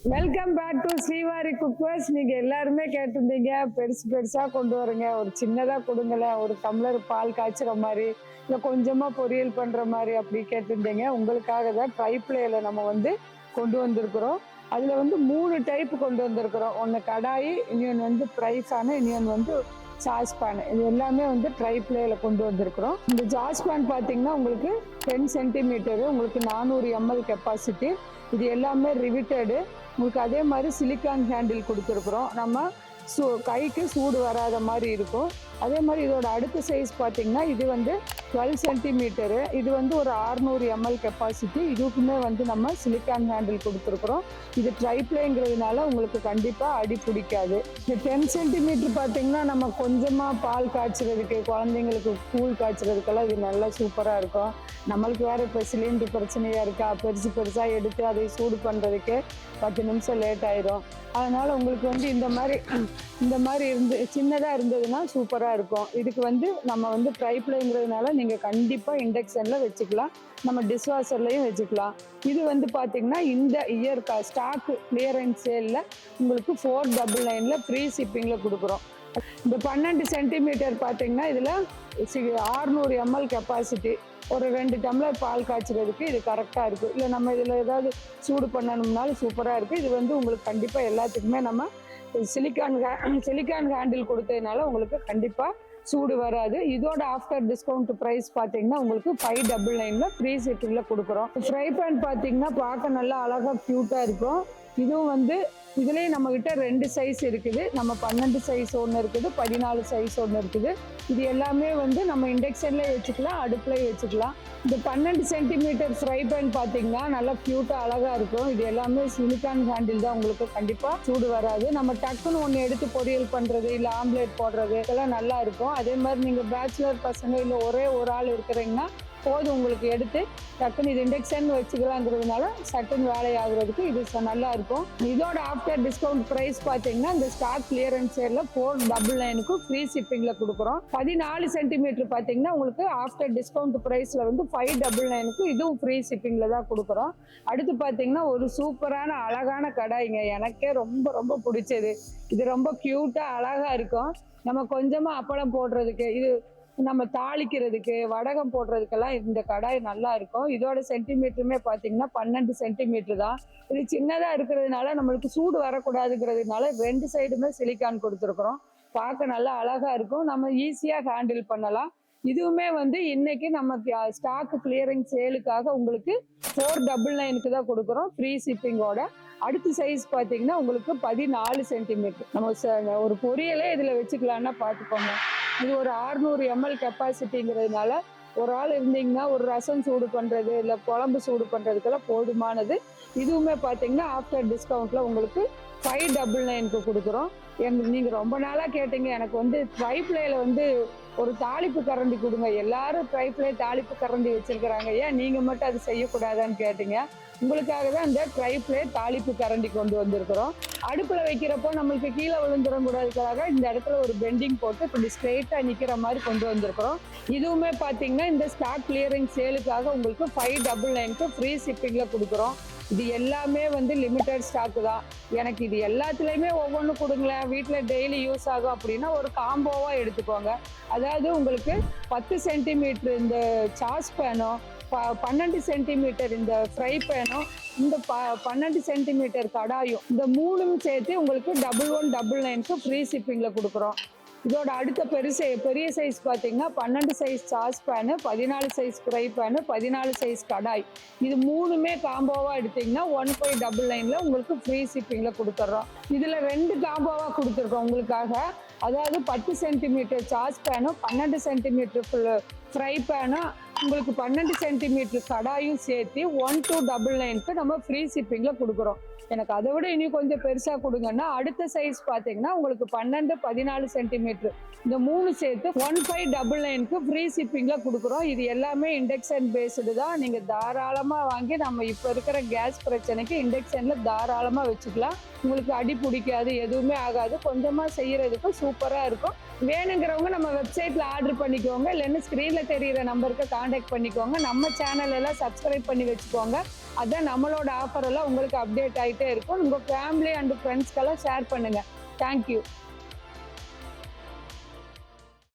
Welcome back to Srivari Cookwares. நீங்க எல்லாருமே கேட்டிருந்தீங்க பெருசு பெருசா கொண்டு வரீங்க, ஒரு சின்னதா கொடுங்களேன், ஒரு டம்ளர் பால் காய்ச்சுற மாதிரி இல்லை கொஞ்சமா பொரியல் பண்ற மாதிரி அப்படி கேட்டிருந்தீங்க. உங்களுக்காக தான் ட்ரைப்ளேல நம்ம கொண்டு வந்திருக்கிறோம். அதுல 3 டைப் கொண்டு வந்திருக்கிறோம். ஒன்று கடாயி, இன்னொன்று ஃப்ரைஸான, இன்னொன்று சாஸ் பேன். இது எல்லாமே ட்ரைப்ளேல கொண்டு வந்திருக்கிறோம். இந்த சாஸ் பேன் பார்த்தீங்கன்னா உங்களுக்கு 10 சென்டிமீட்டரு, உங்களுக்கு 400 ml கெப்பாசிட்டி. இது எல்லாமே ரிவிட்டடு. உங்களுக்கு அதே மாதிரி சிலிக்கான் ஹேண்டில் கொடுத்துருக்குறோம். நம்ம கைக்கு சூடு வராத மாதிரி இருக்கும். அதே மாதிரி இதோட அடுத்த சைஸ் பார்த்தீங்கன்னா இது 12 சென்டிமீட்டரு. இது ஒரு 600 ml கெப்பாசிட்டி. இதுக்குமே நம்ம சிலிக்கான் ஹேண்டில் கொடுத்துருக்குறோம். இது ட்ரைப்ளேங்கிறதுனால உங்களுக்கு கண்டிப்பாக அடி பிடிக்காது. இந்த 10 சென்டிமீட்டர் பார்த்தீங்கன்னா நம்ம கொஞ்சமாக பால் காய்ச்சறதுக்கு, குழந்தைங்களுக்கு கூழ் காய்ச்சறதுக்கெல்லாம் இது நல்லா சூப்பராக இருக்கும். நம்மளுக்கு வேறு இப்போ சிலிண்டர் பிரச்சனையாக இருக்கா, பெருசு பெருசாக எடுத்து அதை சூடு பண்ணுறதுக்கு 10 நிமிஷம் லேட் ஆயிரும். அதனால் உங்களுக்கு இந்த மாதிரி சின்னதாக இருந்ததுன்னா சூப்பராக இருக்கும். இதுக்கு நம்ம ட்ரைப்ளேங்கிறதுனால நீங்கள் கண்டிப்பாக இண்டக்ஷனில் வச்சுக்கலாம், நம்ம டிஷ்வாஷர்லையும் வச்சுக்கலாம். இது பார்த்தீங்கன்னா இந்த இயர் ஸ்டாக்கு கிளியரன்ஸ் சேலில் உங்களுக்கு 499 ஃப்ரீ ஷிப்பிங்கில் கொடுக்குறோம். இந்த 12 சென்டிமீட்டர் பார்த்தீங்கன்னா இதில் 600 ml கெப்பாசிட்டி. ஒரு 2 டம்ளர் பால் காய்ச்சறதுக்கு இது கரெக்டாக இருக்குது. இல்லை நம்ம இதில் ஏதாவது சூடு பண்ணணும்னாலும் சூப்பராக இருக்குது. இது உங்களுக்கு கண்டிப்பாக எல்லாத்துக்குமே நம்ம சிலிக்கான் ஹேண்டில் கொடுத்ததுனால உங்களுக்கு கண்டிப்பாக சூடு வராது. இதோட ஆஃப்டர் டிஸ்கவுண்ட் ப்ரைஸ் பார்த்தீங்கன்னா உங்களுக்கு 599 ஃப்ரீ ஷிப்பிங்கில் கொடுக்குறோம். ஃப்ரை பேன் பார்த்தீங்கன்னா பார்க்க நல்லா அழகாக க்யூட்டாக இருக்கும். இதுவும் இதுலேயே நம்மக்கிட்ட 2 சைஸ் இருக்குது. நம்ம 12 சைஸ் ஒன்று இருக்குது, 14 சைஸ் ஒன்று இருக்குது. இது எல்லாமே நம்ம இண்டக்ஷன்லேயே வச்சுக்கலாம், அடுப்புலேயே வச்சுக்கலாம். இந்த 12 சென்டிமீட்டர் ஃப்ரை பேன் பார்த்தீங்கன்னா நல்லா க்யூட்டாக அழகாக இருக்கும். இது எல்லாமே சிலிக்கான் ஹேண்டில் தான், உங்களுக்கு கண்டிப்பாக சூடு வராது. நம்ம டக்குன்னு ஒன்று எடுத்து பொரியல் பண்ணுறது, இல்லை ஆம்லேட் போடுறது இதெல்லாம் நல்லா இருக்கும். அதே மாதிரி நீங்கள் பேச்சுலர் பசங்க இல்லை ஒரே ஒரு ஆள் இருக்கிறீங்கன்னா போதும், உங்களுக்கு எடுத்து டக்குன்னு இது இண்டக்ஷன் வச்சுக்கலாங்கிறதுனால சட்டுன்னு வேலை ஆகுறதுக்கு இது நல்லா இருக்கும். இதோட ஆஃப்டர் டிஸ்கவுண்ட் ப்ரைஸ் பார்த்தீங்கன்னா இந்த ஸ்டாக் கிளியரன்ஸ் சேலில் 499 ஃப்ரீ ஷிப்பிங்கில் கொடுக்குறோம். 14 சென்டிமீட்டர் பார்த்தீங்கன்னா உங்களுக்கு ஆஃப்டர் டிஸ்கவுண்ட் ப்ரைஸில் 599 இதுவும் ஃப்ரீ ஷிப்பிங்கில் தான் கொடுக்குறோம். அடுத்து பார்த்தீங்கன்னா ஒரு சூப்பரான அழகான கடாய்ங்க, எனக்கே ரொம்ப ரொம்ப பிடிச்சது. இது ரொம்ப க்யூட்டாக அழகாக இருக்கும். நம்ம கொஞ்சமாக அப்பளம் போடுறதுக்கு, இது நம்ம தாளிக்கிறதுக்கு, வடகம் போடுறதுக்கெல்லாம் இந்த கடாய் நல்லா இருக்கும். இதோட சென்டிமீட்டருமே பார்த்தீங்கன்னா 12 சென்டிமீட்டர் தான். இது சின்னதாக இருக்கிறதுனால நம்மளுக்கு சூடு வரக்கூடாதுங்கிறதுனால 2 சைடுமே சிலிக்கான் கொடுத்துருக்குறோம். பார்க்க நல்லா அழகாக இருக்கும், நம்ம ஈஸியாக ஹேண்டில் பண்ணலாம். இதுவுமே இன்னைக்கு நம்ம ஸ்டாக் கிளியரிங் சேலுக்காக உங்களுக்கு 499 தான் கொடுக்குறோம் ஃப்ரீ ஷிப்பிங்கோட. அடுத்த சைஸ் பார்த்தீங்கன்னா உங்களுக்கு 14 சென்டிமீட்டர். நம்ம ஒரு பொரியலே இதில் வச்சுக்கலான்னா பார்த்துக்கோங்க. இது ஒரு 600 ml கெப்பாசிட்டிங்கிறதுனால ஒரு ஆள் இருந்தீங்கன்னா ஒரு ரசம் சூடு பண்ணுறது, இல்லை குழம்பு சூடு பண்ணுறதுக்கெல்லாம் போதுமானது. இதுவுமே பார்த்தீங்கன்னா ஆஃப்டர் டிஸ்கவுண்ட்டில் உங்களுக்கு 599 கொடுக்குறோம். நீங்கள் ரொம்ப நாளாக கேட்டீங்க, எனக்கு ட்ரைப்ளேல ஒரு தாளிப்பு கரண்டி கொடுங்க, எல்லாரும் ட்ரைப்ளே தாளிப்பு கரண்டி வச்சிருக்கிறாங்க, ஏன் நீங்கள் மட்டும் அது செய்யக்கூடாதான்னு கேட்டீங்க. உங்களுக்காக தான் இந்த ட்ரைப்ளே தாளிப்பு கரண்டி கொண்டு வந்திருக்கிறோம். அடுப்பில் வைக்கிறப்போ நம்மளுக்கு கீழே விழுந்துடக்கூடாதுக்காக இந்த இடத்துல ஒரு பெண்டிங் போட்டு இப்படி ஸ்ட்ரெயிட்டாக நிற்கிற மாதிரி கொண்டு வந்திருக்கிறோம். இதுவுமே பார்த்தீங்கன்னா இந்த ஸ்டாக் கிளியரிங் சேலுக்காக உங்களுக்கு 599 ஃப்ரீ ஷிப்பிங்கில் கொடுக்குறோம். இது எல்லாமே லிமிட்டட் ஸ்டாக்கு தான். எனக்கு இது எல்லாத்துலேயுமே ஒவ்வொன்று கொடுங்களேன், வீட்டில் டெய்லி யூஸ் ஆகும் அப்படின்னா ஒரு காம்போவாக எடுத்துக்கோங்க. அதாவது உங்களுக்கு 10 சென்டிமீட்டர் இந்த சாஸ் பேனும், 12 சென்டிமீட்டர் இந்த ஃப்ரை பேனும், இந்த 12 சென்டிமீட்டர் கடாயும், இந்த 3ம் சேர்த்து உங்களுக்கு 1199 ஃப்ரீ ஷிப்பிங்கில் கொடுக்குறோம். இதோட அடுத்த பெரிய சைஸ் பார்த்தீங்கன்னா 12 size saucepan, 14 size fry pan, 14 size kadai. இது 3மே காம்போவாக எடுத்தீங்கன்னா 1599 உங்களுக்கு ஃப்ரீ ஷிப்பிங்கில் கொடுத்துட்றோம். இதில் 2 காம்போவாக கொடுத்துருக்கோம் உங்களுக்காக. அதாவது 10 சென்டிமீட்டர் சாஸ் பேனும், 12 சென்டிமீட்டர் ஃப்ரை பேனும், உங்களுக்கு 12 சென்டிமீட்டர் கடாயும் சேர்த்து 1299 நம்ம ஃப்ரீ ஷிப்பிங்கில் கொடுக்குறோம். எனக்கு அதை விட இனி கொஞ்சம் பெருசாக கொடுங்கன்னா அடுத்த சைஸ் பார்த்தீங்கன்னா உங்களுக்கு 12, 14 சென்டிமீட்டர் இந்த 3 சேர்த்து 1599 ஃப்ரீ ஷிப்பிங்கில் கொடுக்குறோம். இது எல்லாமே இண்டக்ஷன் பேஸ்டு தான். நீங்கள் தாராளமாக வாங்கி நம்ம இப்போ இருக்கிற கேஸ் பிரச்சனைக்கு இண்டக்ஷனில் தாராளமாக வச்சுக்கலாம். உங்களுக்கு அடி பிடிக்காது, எதுவுமே ஆகாது, கொஞ்சமாக செய்கிறதுக்கு சூப்பராக இருக்கும். வேணுங்கிறவங்க நம்ம வெப்சைட்ல ஆர்டர் பண்ணிக்கோங்க, இல்லைன்னா ஸ்க்ரீன்ல தெரியிற நம்பருக்கு காண்டாக்ட் பண்ணிக்கோங்க. நம்ம சேனல் எல்லாம் சப்ஸ்கிரைப் பண்ணி வச்சுக்கோங்க. அதான் நம்மளோட ஆஃபர் எல்லாம் உங்களுக்கு அப்டேட் ஆயிட்டே இருக்கும். உங்க ஃபேமிலி அண்ட் ஃப்ரெண்ட்ஸ்க்கெல்லாம் ஷேர் பண்ணுங்க. தேங்க்யூ.